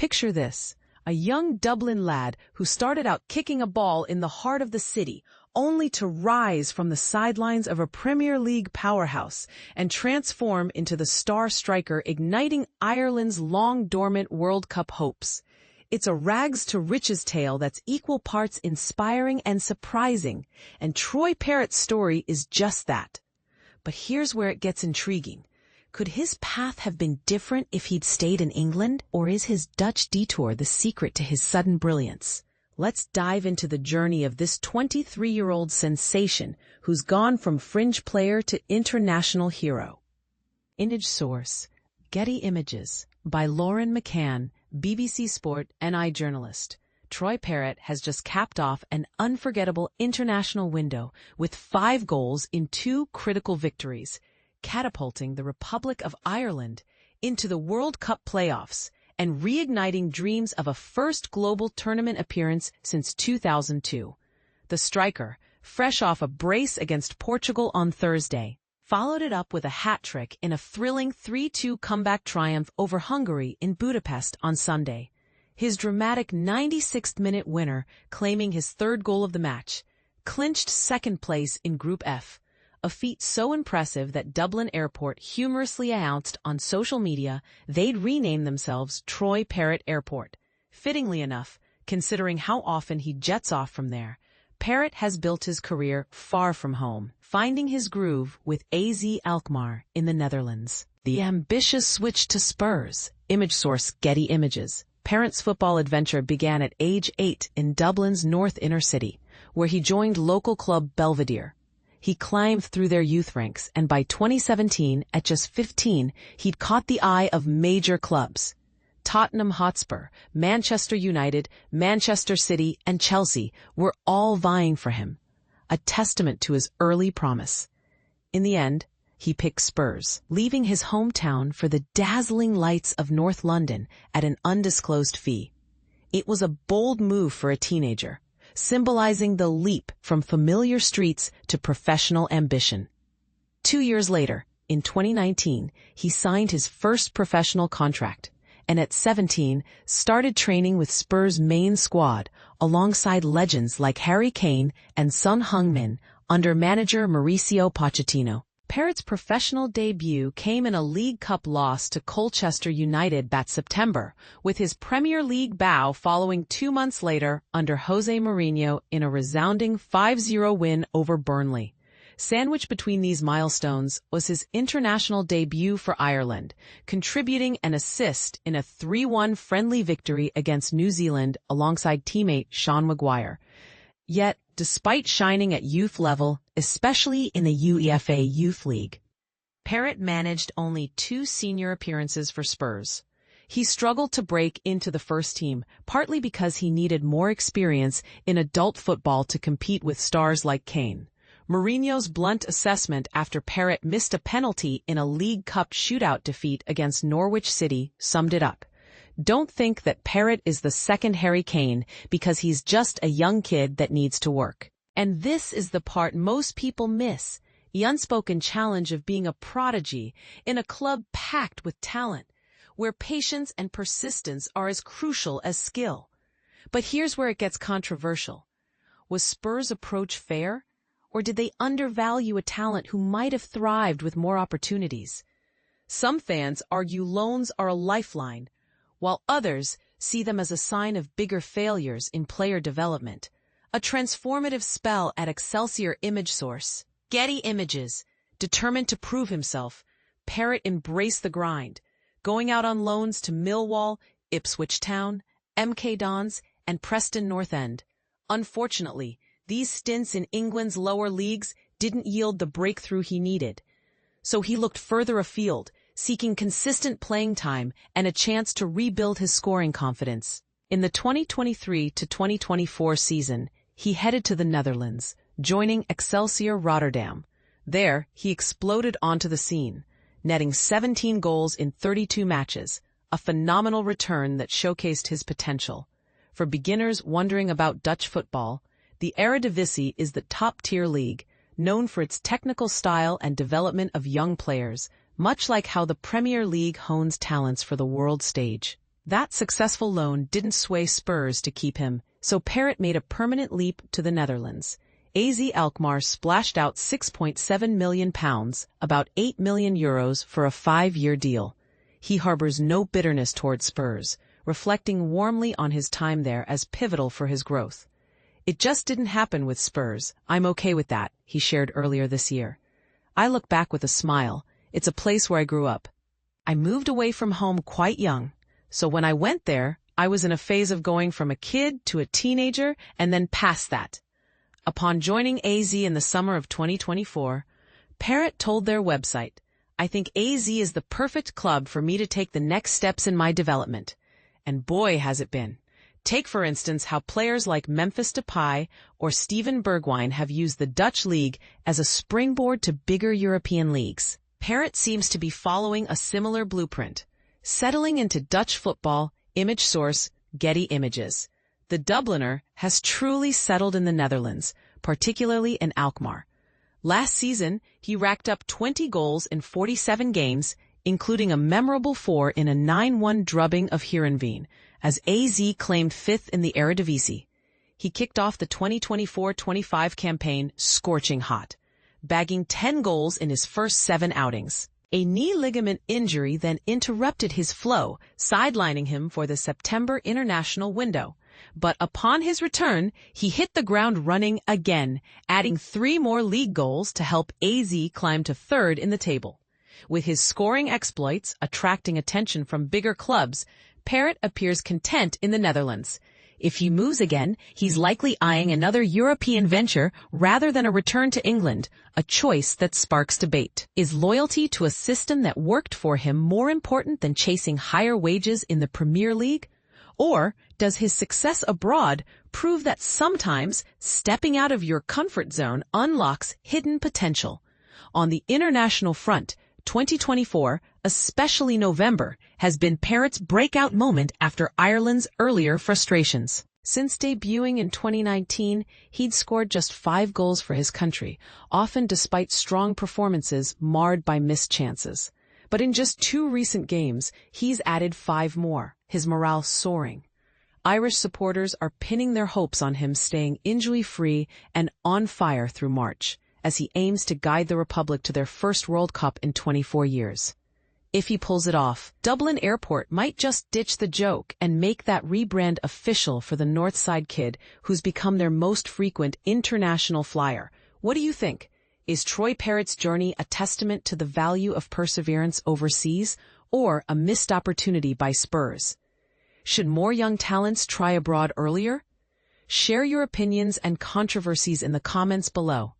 Picture this, a young Dublin lad who started out kicking a ball in the heart of the city, only to rise from the sidelines of a Premier League powerhouse and transform into the star striker igniting Ireland's long-dormant World Cup hopes. It's a rags-to-riches tale that's equal parts inspiring and surprising, and Troy Parrott's story is just that. But here's where it gets intriguing. Could his path have been different if he'd stayed in England, or is his Dutch detour the secret to his sudden brilliance? Let's dive into the journey of this 23-year-old sensation who's gone from fringe player to international hero. Image source: Getty Images, by Lauren McCann, BBC Sport NI journalist. Troy Parrott has just capped off an unforgettable international window with 5 goals in 2 critical victories, catapulting the Republic of Ireland into the World Cup playoffs and reigniting dreams of a first global tournament appearance since 2002. The striker, fresh off a brace against Portugal on Thursday, followed it up with a hat-trick in a thrilling 3-2 comeback triumph over Hungary in Budapest on Sunday. His dramatic 96th-minute winner, claiming his 3rd goal of the match, clinched 2nd place in Group F, a feat so impressive that Dublin Airport humorously announced on social media they'd rename themselves Troy Parrott Airport. Fittingly enough, considering how often he jets off from there, Parrott has built his career far from home, finding his groove with AZ Alkmaar in the Netherlands. The ambitious switch to Spurs. Image source: Getty Images. Parrott's football adventure began at age 8 in Dublin's North Inner City, where he joined local club Belvedere. He climbed through their youth ranks, and by 2017, at just 15, he'd caught the eye of major clubs. Tottenham Hotspur, Manchester United, Manchester City, and Chelsea were all vying for him, a testament to his early promise. In the end, he picked Spurs, leaving his hometown for the dazzling lights of North London at an undisclosed fee. It was a bold move for a teenager, symbolizing the leap from familiar streets to professional ambition. 2 years later, in 2019, he signed his first professional contract, and at 17, started training with Spurs' main squad alongside legends like Harry Kane and Son Heung-min under manager Mauricio Pochettino. Parrott's professional debut came in a League Cup loss to Colchester United that September, with his Premier League bow following 2 months later under Jose Mourinho in a resounding 5-0 win over Burnley. Sandwiched between these milestones was his international debut for Ireland, contributing an assist in a 3-1 friendly victory against New Zealand alongside teammate Sean Maguire. Yet, despite shining at youth level, especially in the UEFA Youth League, Parrott managed only 2 senior appearances for Spurs. He struggled to break into the first team, partly because he needed more experience in adult football to compete with stars like Kane. Mourinho's blunt assessment after Parrott missed a penalty in a League Cup shootout defeat against Norwich City summed it up. Don't think that Parrott is the second Harry Kane because he's just a young kid that needs to work. And this is the part most people miss, the unspoken challenge of being a prodigy in a club packed with talent, where patience and persistence are as crucial as skill. But here's where it gets controversial. Was Spurs' approach fair, or did they undervalue a talent who might have thrived with more opportunities? Some fans argue loans are a lifeline, while others see them as a sign of bigger failures in player development. A transformative spell at Excelsior. Image source: Getty Images. Determined to prove himself, Parrott embraced the grind, going out on loans to Millwall, Ipswich Town, MK Dons, and Preston North End. Unfortunately, these stints in England's lower leagues didn't yield the breakthrough he needed. So he looked further afield, seeking consistent playing time and a chance to rebuild his scoring confidence. In the 2023 to 2024 season, he headed to the Netherlands, joining Excelsior Rotterdam. There, he exploded onto the scene, netting 17 goals in 32 matches, a phenomenal return that showcased his potential. For beginners wondering about Dutch football, the Eredivisie is the top-tier league, known for its technical style and development of young players, much like how the Premier League hones talents for the world stage. That successful loan didn't sway Spurs to keep him, so Parrott made a permanent leap to the Netherlands. AZ Alkmaar splashed out £6.7 million, about €8 million for a 5-year deal. He harbors no bitterness towards Spurs, reflecting warmly on his time there as pivotal for his growth. "It just didn't happen with Spurs. I'm okay with that," he shared earlier this year. "I look back with a smile. It's a place where I grew up. I moved away from home quite young, so when I went there, I was in a phase of going from a kid to a teenager and then past that." Upon joining AZ in the summer of 2024, Parrott told their website, "I think AZ is the perfect club for me to take the next steps in my development." And boy, has it been. Take, for instance, how players like Memphis Depay or Steven Bergwijn have used the Dutch league as a springboard to bigger European leagues. Parrott seems to be following a similar blueprint, settling into Dutch football. Image source, Getty Images. The Dubliner has truly settled in the Netherlands, particularly in Alkmaar. Last season, he racked up 20 goals in 47 games, including a memorable 4 in a 9-1 drubbing of Heerenveen, as AZ claimed 5th in the Eredivisie. He kicked off the 2024-25 campaign scorching hot, bagging 10 goals in his first 7 outings. A knee ligament injury then interrupted his flow, sidelining him for the September international window. But upon his return, he hit the ground running again, adding 3 more league goals to help AZ climb to 3rd in the table. With his scoring exploits attracting attention from bigger clubs, Parrott appears content in the Netherlands. If he moves again, he's likely eyeing another European venture rather than a return to England, a choice that sparks debate. Is loyalty to a system that worked for him more important than chasing higher wages in the Premier League? Or does his success abroad prove that sometimes stepping out of your comfort zone unlocks hidden potential? On the international front, 2024, especially November, has been Parrott's breakout moment after Ireland's earlier frustrations. Since debuting in 2019, he'd scored just 5 goals for his country, often despite strong performances marred by missed chances. But in just 2 recent games, he's added 5 more, his morale soaring. Irish supporters are pinning their hopes on him staying injury-free and on fire through March, as he aims to guide the Republic to their first World Cup in 24 years. If he pulls it off, Dublin Airport might just ditch the joke and make that rebrand official for the Northside kid who's become their most frequent international flyer. What do you think? Is Troy Parrott's journey a testament to the value of perseverance overseas, or a missed opportunity by Spurs? Should more young talents try abroad earlier? Share your opinions and controversies in the comments below.